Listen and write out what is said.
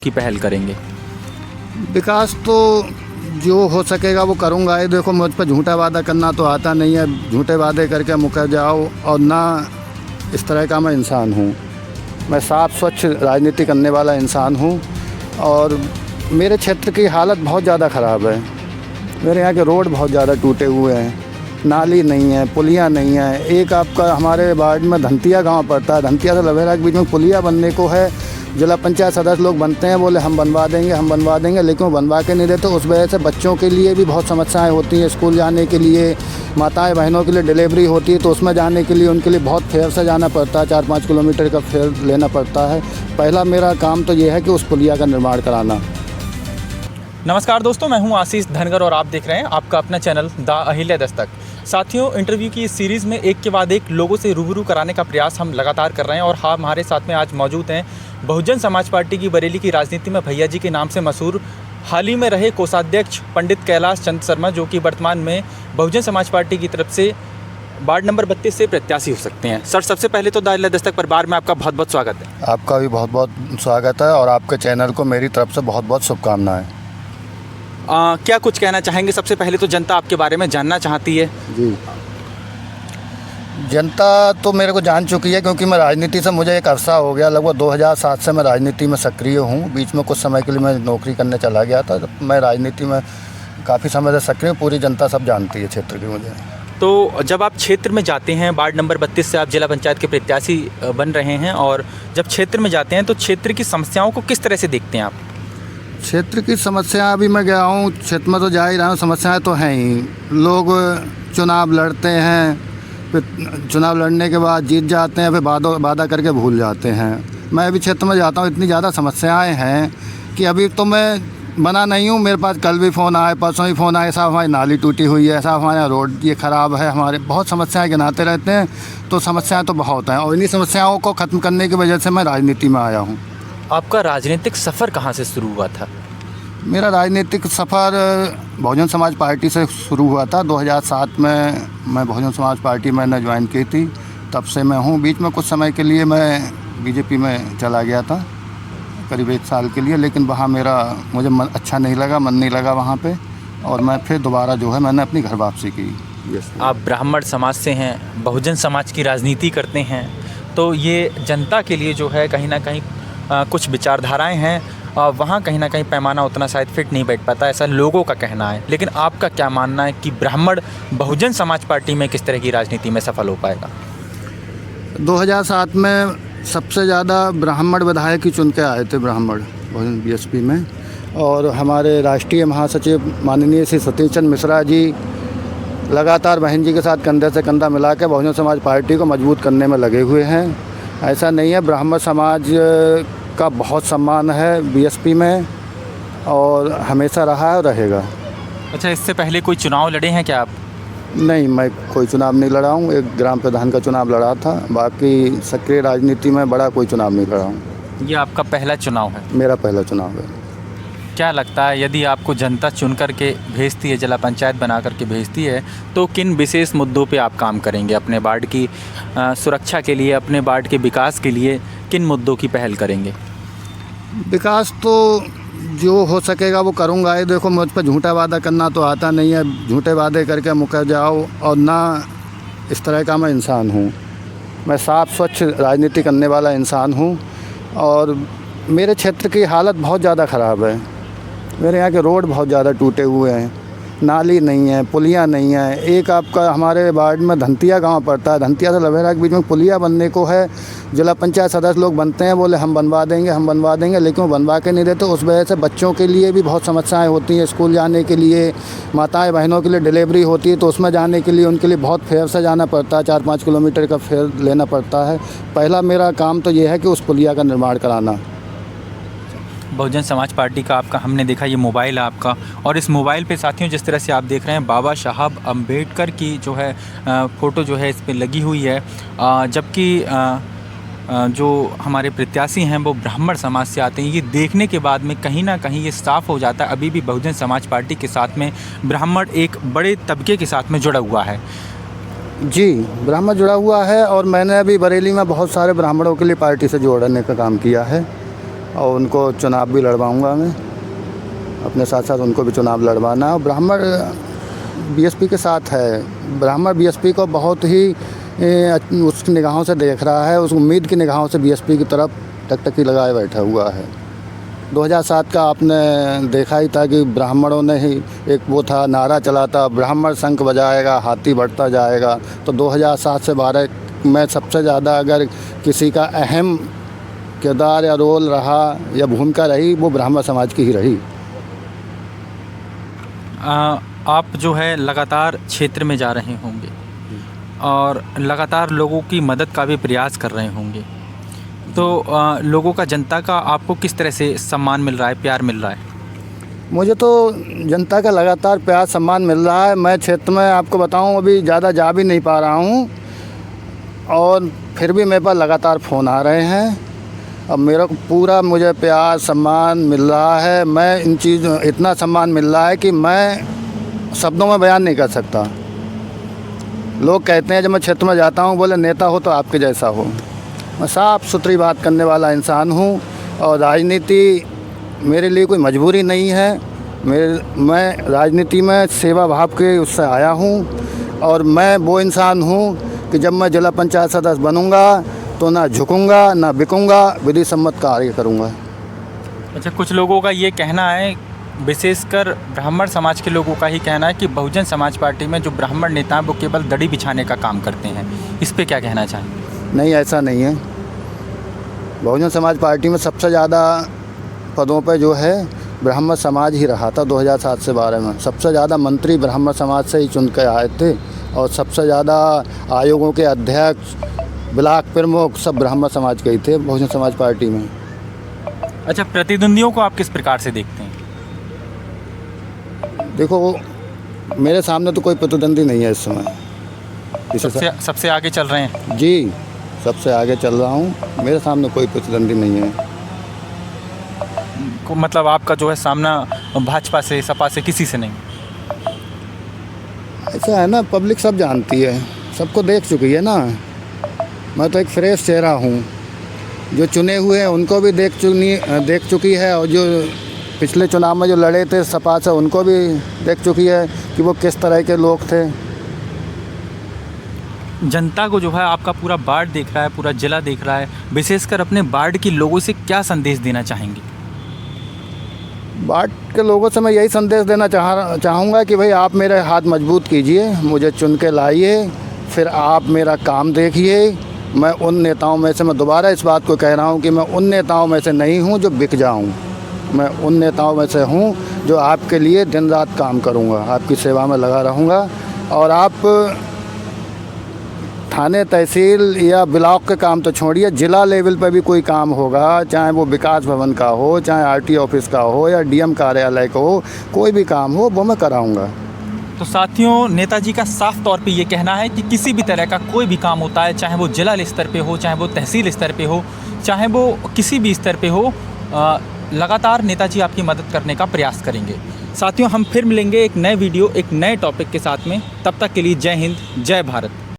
की पहल करेंगे? विकास तो जो हो सकेगा वो करूँगा। ये देखो, मुझ पर झूठा वादा करना तो आता नहीं है। झूठे वादे करके मुकर जाओ, और ना इस तरह का मैं इंसान हूँ। मैं साफ स्वच्छ राजनीति करने वाला इंसान हूँ। और मेरे क्षेत्र की हालत बहुत ज़्यादा ख़राब है। मेरे यहाँ के रोड बहुत ज़्यादा टूटे हुए हैं, नाली नहीं है, पुलिया नहीं है। एक आपका हमारे वार्ड में धनतिया गांव पड़ता है, धनतिया से लवेरा के बीच में पुलिया बनने को है। जिला पंचायत सदस्य लोग बनते हैं, बोले हम बनवा देंगे, लेकिन वो बनवा के नहीं देते। उस वजह से बच्चों के लिए भी बहुत समस्याएं होती हैं। स्कूल जाने के लिए, माताएं बहनों के लिए डिलीवरी होती है तो उसमें जाने के लिए उनके लिए बहुत फेयर से जाना पड़ता है। 4-5 किलोमीटर का फेयर लेना पड़ता है। पहला मेरा काम तो ये है कि उस पुलिया का निर्माण कराना। नमस्कार दोस्तों, मैं हूं आशीष धनगर और आप देख रहे हैं आपका अपना चैनल द अहिल्या दस्तक। साथियों, इंटरव्यू की इस सीरीज़ में एक के बाद एक लोगों से रूबरू कराने का प्रयास हम लगातार कर रहे हैं। और हाँ, हमारे साथ में आज मौजूद हैं बहुजन समाज पार्टी की बरेली की राजनीति में भैया जी के नाम से मशहूर, हाल ही में रहे कोषाध्यक्ष पंडित कैलाश चंद शर्मा, जो कि वर्तमान में बहुजन समाज पार्टी की तरफ से वार्ड नंबर 32 से प्रत्याशी हो सकते हैं। सर, सबसे पहले तो द अहिल्या दस्तक परिवार में आपका बहुत बहुत स्वागत है। आपका भी बहुत बहुत स्वागत है और आपके चैनल को मेरी तरफ से बहुत बहुत शुभकामनाएँ। क्या कुछ कहना चाहेंगे? सबसे पहले तो जनता आपके बारे में जानना चाहती है। जी, जनता तो मेरे को जान चुकी है, क्योंकि मैं राजनीति से मुझे एक अरसा हो गया। लगभग 2007 से मैं राजनीति में सक्रिय हूँ। बीच में कुछ समय के लिए मैं नौकरी करने चला गया था। मैं राजनीति में काफ़ी समय से सक्रिय हूँ। पूरी जनता सब जानती है क्षेत्र की मुझे। तो जब आप क्षेत्र में जाते हैं, वार्ड नंबर 32 से आप जिला पंचायत के प्रत्याशी बन रहे हैं, और जब क्षेत्र में जाते हैं तो क्षेत्र की समस्याओं को किस तरह से देखते हैं आप? क्षेत्र की समस्या, अभी मैं गया हूँ क्षेत्र में तो जा ही रहा हूँ। समस्याएं तो हैं ही। लोग चुनाव लड़ते हैं, फिर चुनाव लड़ने के बाद जीत जाते हैं, फिर वादा करके भूल जाते हैं। मैं अभी क्षेत्र में जाता हूँ, इतनी ज़्यादा समस्याएं हैं कि अभी तो मैं बना नहीं हूँ। मेरे पास कल भी फ़ोन आए, परसों ही फ़ोन आए, साहब हमारी नाली टूटी हुई है, साहब हमारे रोड ये ख़राब है। हमारे बहुत समस्याएं गिनाते रहते हैं। तो समस्याएँ तो बहुत हैं, और इन्हीं समस्याओं को ख़त्म करने की वजह से मैं राजनीति में आया हूँ। आपका राजनीतिक सफ़र कहाँ से शुरू हुआ था? मेरा राजनीतिक सफ़र बहुजन समाज पार्टी से शुरू हुआ था। 2007 में मैं बहुजन समाज पार्टी मैंने ज्वाइन की थी, तब से मैं हूँ। बीच में कुछ समय के लिए मैं बीजेपी में चला गया था, करीब 1 साल के लिए, लेकिन वहाँ मुझे अच्छा नहीं लगा, मन नहीं लगा वहाँ पे, और मैं फिर दोबारा जो है मैंने अपनी घर वापसी की। आप ब्राह्मण समाज से हैं, बहुजन समाज की राजनीति करते हैं, तो ये जनता के लिए जो है कहीं ना कहीं कुछ विचारधाराएं हैं, वहाँ कहीं ना कहीं पैमाना उतना शायद फिट नहीं बैठ पाता, ऐसा लोगों का कहना है। लेकिन आपका क्या मानना है कि ब्राह्मण बहुजन समाज पार्टी में किस तरह की राजनीति में सफल हो पाएगा? 2007 में सबसे ज़्यादा ब्राह्मण विधायक ही चुन के आए थे, ब्राह्मण बहुजन बीएसपी में। और हमारे राष्ट्रीय महासचिव माननीय श्री सतीश चंद्र मिश्रा जी लगातार बहन जी के साथ कंधे से कंधा मिला के बहुजन समाज पार्टी को मजबूत करने में लगे हुए हैं। ऐसा नहीं है, ब्राह्मण समाज का बहुत सम्मान है बीएसपी में, और हमेशा रहा है और रहेगा। अच्छा, इससे पहले कोई चुनाव लड़े हैं क्या आप? नहीं, मैं कोई चुनाव नहीं लड़ा हूँ। एक ग्राम प्रधान का चुनाव लड़ा था, बाकी सक्रिय राजनीति में बड़ा कोई चुनाव नहीं लड़ा हूँ। ये आपका पहला चुनाव है? मेरा पहला चुनाव है। क्या लगता है, यदि आपको जनता चुन करके भेजती है, जिला पंचायत बना करके भेजती है, तो किन विशेष मुद्दों पे आप काम करेंगे? अपने वार्ड की सुरक्षा के लिए, अपने वार्ड के विकास के लिए किन मुद्दों की पहल करेंगे? विकास तो जो हो सकेगा वो करूँगा। ये देखो, मुझ पर झूठा वादा करना तो आता नहीं है। झूठे वादे करके मुकर जाओ, और ना इस तरह का मैं इंसान हूँ। मैं साफ स्वच्छ राजनीति करने वाला इंसान हूँ। और मेरे क्षेत्र की हालत बहुत ज़्यादा ख़राब है। मेरे यहाँ के रोड बहुत ज़्यादा टूटे हुए हैं, नाली नहीं है, पुलिया नहीं है। एक आपका हमारे वार्ड में धनतिया गांव पड़ता है, धनतिया से लवेरा के बीच में पुलिया बनने को है। जिला पंचायत सदस्य लोग बनते हैं, बोले हम बनवा देंगे, लेकिन वो बनवा के नहीं देते। उस वजह से बच्चों के लिए भी बहुत समस्याएं होती हैं। स्कूल जाने के लिए, माताएं बहनों के लिए डिलीवरी होती है तो उसमें जाने के लिए उनके लिए बहुत फेयर से जाना पड़ता है। 4-5 किलोमीटर का फेयर लेना पड़ता है। पहला मेरा काम तो ये है कि उस पुलिया का निर्माण कराना। बहुजन समाज पार्टी का आपका हमने देखा, ये मोबाइल है आपका, और इस मोबाइल पे साथियों जिस तरह से आप देख रहे हैं, बाबा साहब अम्बेडकर की जो है फ़ोटो जो है इस पे लगी हुई है। जबकि जो हमारे प्रत्याशी हैं वो ब्राह्मण समाज से आते हैं। ये देखने के बाद में कहीं ना कहीं ये साफ़ हो जाता है, अभी भी बहुजन समाज पार्टी के साथ में ब्राह्मण एक बड़े तबके के साथ में जुड़ा हुआ है। जी, ब्राह्मण जुड़ा हुआ है, और मैंने अभी बरेली में बहुत सारे ब्राह्मणों के लिए पार्टी से जोड़ने का काम किया है। और उनको चुनाव भी लड़वाऊंगा मैं, अपने साथ साथ उनको भी चुनाव लड़वाना है। और ब्राह्मण बीएसपी के साथ है, ब्राह्मण बीएसपी को बहुत ही उसकी निगाहों से देख रहा है, उस उम्मीद की निगाहों से बीएसपी की तरफ टकटकी लगाए बैठा हुआ है। 2007 का आपने देखा ही था कि ब्राह्मणों ने ही एक वो था नारा चला था, ब्राह्मण शंख बजाएगा हाथी बढ़ता जाएगा। तो 2007 से 12 में सबसे ज़्यादा अगर किसी का अहम किरदार या रोल रहा या भूमिका रही, वो ब्राह्मण समाज की ही रही। आप जो है लगातार क्षेत्र में जा रहे होंगे और लगातार लोगों की मदद का भी प्रयास कर रहे होंगे, तो लोगों का, जनता का आपको किस तरह से सम्मान मिल रहा है, प्यार मिल रहा है? मुझे तो जनता का लगातार प्यार सम्मान मिल रहा है। मैं क्षेत्र में आपको बताऊं अभी ज़्यादा जा भी नहीं पा रहा हूं, और फिर भी मेरे पास लगातार फ़ोन आ रहे हैं और मेरा को पूरा मुझे प्यार सम्मान मिल रहा है। मैं इन चीज़ों इतना सम्मान मिल रहा है कि मैं शब्दों में बयान नहीं कर सकता। लोग कहते हैं जब मैं क्षेत्र में जाता हूँ, बोले नेता हो तो आपके जैसा हो। मैं साफ़ सुथरी बात करने वाला इंसान हूँ और राजनीति मेरे लिए कोई मजबूरी नहीं है। मैं राजनीति में सेवा भाव के उससे आया हूँ और मैं वो इंसान हूँ कि जब मैं जिला पंचायत सदस्य बनूँगा तो ना झुकूँगा ना बिकूँगा, विधि सम्मत कार्य करूँगा। अच्छा, कुछ लोगों का ये कहना है, विशेषकर ब्राह्मण समाज के लोगों का ही कहना है कि बहुजन समाज पार्टी में जो ब्राह्मण नेता हैं वो केवल दड़ी बिछाने का काम करते हैं। इस पे क्या कहना चाहेंगे? नहीं, ऐसा नहीं है। बहुजन समाज पार्टी में सबसे ज़्यादा पदों पर जो है ब्राह्मण समाज ही रहा था। 2007 से 12 में सबसे ज़्यादा मंत्री ब्राह्मण समाज से ही चुन के आए थे और सबसे ज़्यादा आयोगों के अध्यक्ष, ब्लॉक प्रमुख सब ब्राह्मण समाज के ही थे बहुजन समाज पार्टी में। अच्छा, प्रतिद्वंदियों को आप किस प्रकार से देखते हैं? देखो, मेरे सामने तो कोई प्रतिद्वंदी नहीं है इस समय। सबसे आगे चल रहे हैं? जी, सबसे आगे चल रहा हूँ, मेरे सामने कोई प्रतिद्वंदी नहीं है। मतलब आपका जो है सामना भाजपा से, सपा से, किसी से नहीं? ऐसा है ना, पब्लिक सब जानती है, सबको देख चुकी है ना। मैं तो एक फ्रेश चेहरा हूँ, जो चुने हुए हैं उनको भी देख चुकी है और जो पिछले चुनाव में जो लड़े थे सपा से उनको भी देख चुकी है कि वो किस तरह के लोग थे। जनता को जो है आपका पूरा वार्ड देख रहा है, पूरा जिला देख रहा है, विशेषकर अपने वार्ड के लोगों से क्या संदेश देना चाहेंगे? वार्ड के लोगों से मैं यही संदेश देना चाहूँगा कि भाई आप मेरे हाथ मजबूत कीजिए, मुझे चुन के लाइए, फिर आप मेरा काम देखिए। मैं उन नेताओं में से, मैं दोबारा इस बात को कह रहा हूँ कि मैं उन नेताओं में से नहीं हूँ जो बिक जाऊँ। मैं उन नेताओं में से हूँ जो आपके लिए दिन रात काम करूँगा, आपकी सेवा में लगा रहूँगा। और आप थाने, तहसील या ब्लॉक के काम तो छोड़िए, जिला लेवल पर भी कोई काम होगा, चाहे वो विकास भवन का हो, चाहे आरटी ऑफिस का हो या डीएम कार्यालय का हो, कोई भी काम हो वो मैं कराऊँगा। तो साथियों, नेताजी का साफ तौर पे ये कहना है कि किसी भी तरह का कोई भी काम होता है, चाहे वो जिला स्तर पे हो, चाहे वो तहसील स्तर पे हो, चाहे वो किसी भी स्तर पे हो, लगातार नेताजी आपकी मदद करने का प्रयास करेंगे। साथियों, हम फिर मिलेंगे एक नए वीडियो, एक नए टॉपिक के साथ में। तब तक के लिए जय हिंद, जय भारत।